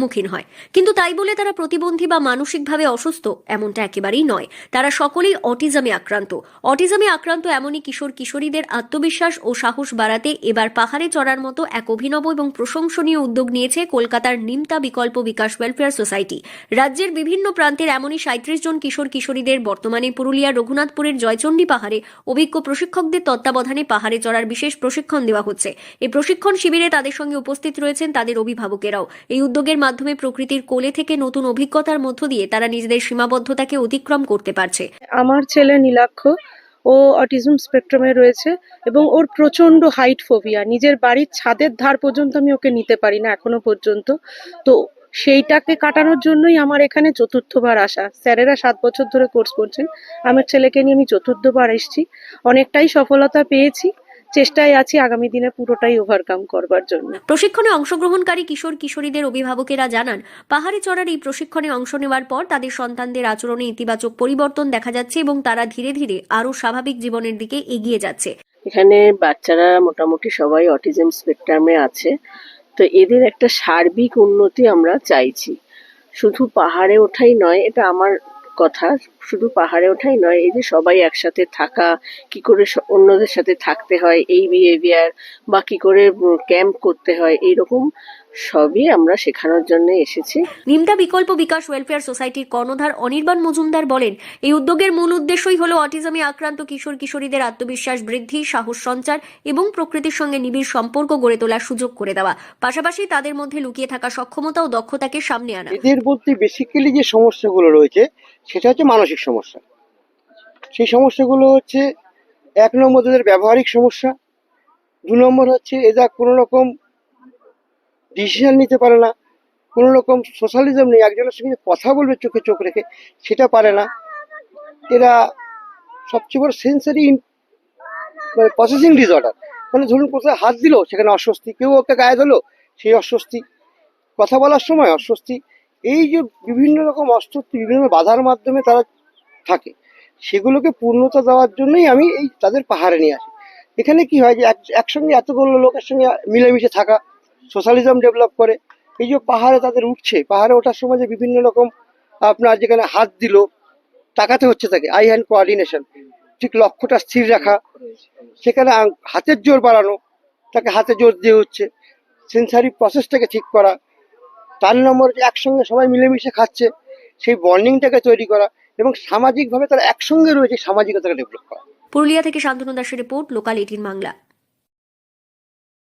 মুখীন হয়। কিন্তু তাই বলে তারা প্রতিবন্ধী বা মানসিকভাবে অসুস্থ এমনটা একেবারেই নয়। তারা সকলেই অটিজমে আক্রান্ত এমনই কিশোর কিশোরীদের আত্মবিশ্বাস ও সাহস বাড়াতে এবার পাহাড়ে চড়ার মতো এক অভিনব এবং প্রশংসনীয় উদ্যোগ নিয়েছে কলকাতার নিমতা বিকল্প বিকাশ ওয়েলফেয়ার সোসাইটি। রাজ্যের বিভিন্ন প্রান্তের এমনই ৩৭ জন কিশোর কিশোরীদের বর্তমানে পুরুলিয়ার রঘুনাথপুরের জয়চণ্ডী পাহাড়ে অভিজ্ঞ প্রশিক্ষকদের তত্ত্বাবধানে পাহাড়ে চড়ার বিশেষ প্রশিক্ষণ দেওয়া হচ্ছে। এই প্রশিক্ষণ শিবিরে তাদের সঙ্গে উপস্থিত রয়েছেন তাদের অভিভাবকেরাও। এই উদ্যোগের মাধ্যমে প্রকৃতির কোলে থেকে নতুন অভিজ্ঞতার মধ্য দিয়ে তারা নিজেদের সীমাবদ্ধতাকে অতিক্রম করতে পারছে। আমার ছেলে নীলাক্ষ, ও অটিজম স্পেকট্রামে রয়েছে এবং ওর প্রচন্ড হাইট ফোবিয়া। নিজের বাড়ির ছাদের ধার পর্যন্ত আমি ওকে নিতে পারি না এখনো পর্যন্ত। তো সেইটাকে কাটানোর জন্যই আমার এখানে চতুর্থবার আসা। স্যারেরা 7 বছর ধরে কোর্স করছেন, আমার ছেলেকে নিয়ে আমি চতুর্থবার এসেছি। অনেকটাই সফলতা পেয়েছি, চেষ্টায় আছি আগামী দিনে পুরোটাই ওভারকাম করবার জন্য। প্রশিক্ষণে অংশগ্রহণকারী কিশোর কিশোরীদের অভিভাবকেরা জানান, পাহাড়ে চড়ার এই প্রশিক্ষণে অংশ নেওয়ার পর তাদের সন্তানদের আচরণে ইতিবাচক পরিবর্তন দেখা যাচ্ছে এবং তারা ধীরে ধীরে আরো স্বাভাবিক জীবনের দিকে এগিয়ে যাচ্ছে। এখানে বাচ্চারা মোটামুটি সবাই অটিজম স্পেকট্রামে আছে। তো এদের একটা সার্বিক উন্নতি আমরা চাইছি। শুধু পাহাড়ে ওঠাই নয়, এটা আমার কথা, শুধু পাহাড়ে ওঠাই নয়, এই যে সবাই একসাথে থাকা, কি করে অন্যদের সাথে থাকতে হয়, এই বিহেভিয়ার, বা কি করে ক্যাম্প করতে হয়, এইরকম সবই আমরা শেখানোর জন্য এসেছি। নিমতা বিকল্প বিকাশ ওয়েলফেয়ার সোসাইটির কর্ণধার অনির্বাণ মজুমদার বলেন, এই উদ্যোগের মূল উদ্দেশ্যই হলো অটিজমে আক্রান্ত কিশোর কিশোরীদের আত্মবিশ্বাস বৃদ্ধি, সাহস সঞ্চার এবং প্রকৃতির সঙ্গে নিবিড় সম্পর্ক গড়ে তোলার সুযোগ করে দেওয়া, পাশাপাশি তাদের মধ্যে লুকিয়ে থাকা সক্ষমতা ও দক্ষতাকে সামনে আনা। এদের বলতে বেসিক্যালি যে সমস্যাগুলো রয়েছে সেটা হচ্ছে মানসিক সমস্যা। সেই সমস্যাগুলো হচ্ছে 1 নম্বর এদের ব্যবহারিক সমস্যা, 2 নম্বর হচ্ছে এরা কোনো রকম ডিসিশন নিতে পারে না, কোনো রকম সোশ্যালিজম নেই, একজনের সঙ্গে কথা বলবে চোখে চোখ রেখে সেটা পারে না। এরা সবচেয়ে বড় সেন্সারি মানে প্রসেসিং ডিসঅর্ডার, মানে ধরুন কোথায় হাত দিল সেখানে অস্বস্তি, কেউ ওকে গায়ে দিল সেই অস্বস্তি, কথা বলার সময় অস্বস্তি। এই যে বিভিন্ন রকম অস্বস্তি বিভিন্ন বাধার মাধ্যমে তারা থাকে, সেগুলোকে পূর্ণতা দেওয়ার জন্যই আমি এই তাদের পাহাড়ে নিয়ে আসি। এখানে কি হয় যে একসঙ্গে এতগুলো লোকের সঙ্গে মিলেমিশে থাকা, সোশ্যালিজম ডেভেলপ করে। এই যে পাহাড়ে তাদের উঠছে, পাহাড়ে ওঠার সময় যে বিভিন্ন রকম আপনার যেখানে হাত দিল তাকাতে হচ্ছে তাকে, আই হ্যান্ড কোঅর্ডিনেশন, ঠিক লক্ষ্যটা স্থির রাখা, সেখানে হাতের জোর বাড়ানো, তাকে হাতে জোর দিয়ে হচ্ছে, সেন্সারি প্রসেসটাকে ঠিক করা। 4 নম্বর যে একসঙ্গে সবাই মিলেমিশে খাচ্ছে, সেই বন্ডিংটাকে তৈরি করা এবং সামাজিকভাবে তারা একসঙ্গে রয়েছে, সামাজিকতাকে ডেভেলপ করা। পুরুলিয়া থেকে শান্তনু দাসের রিপোর্ট, লোকাল 18 বাংলা।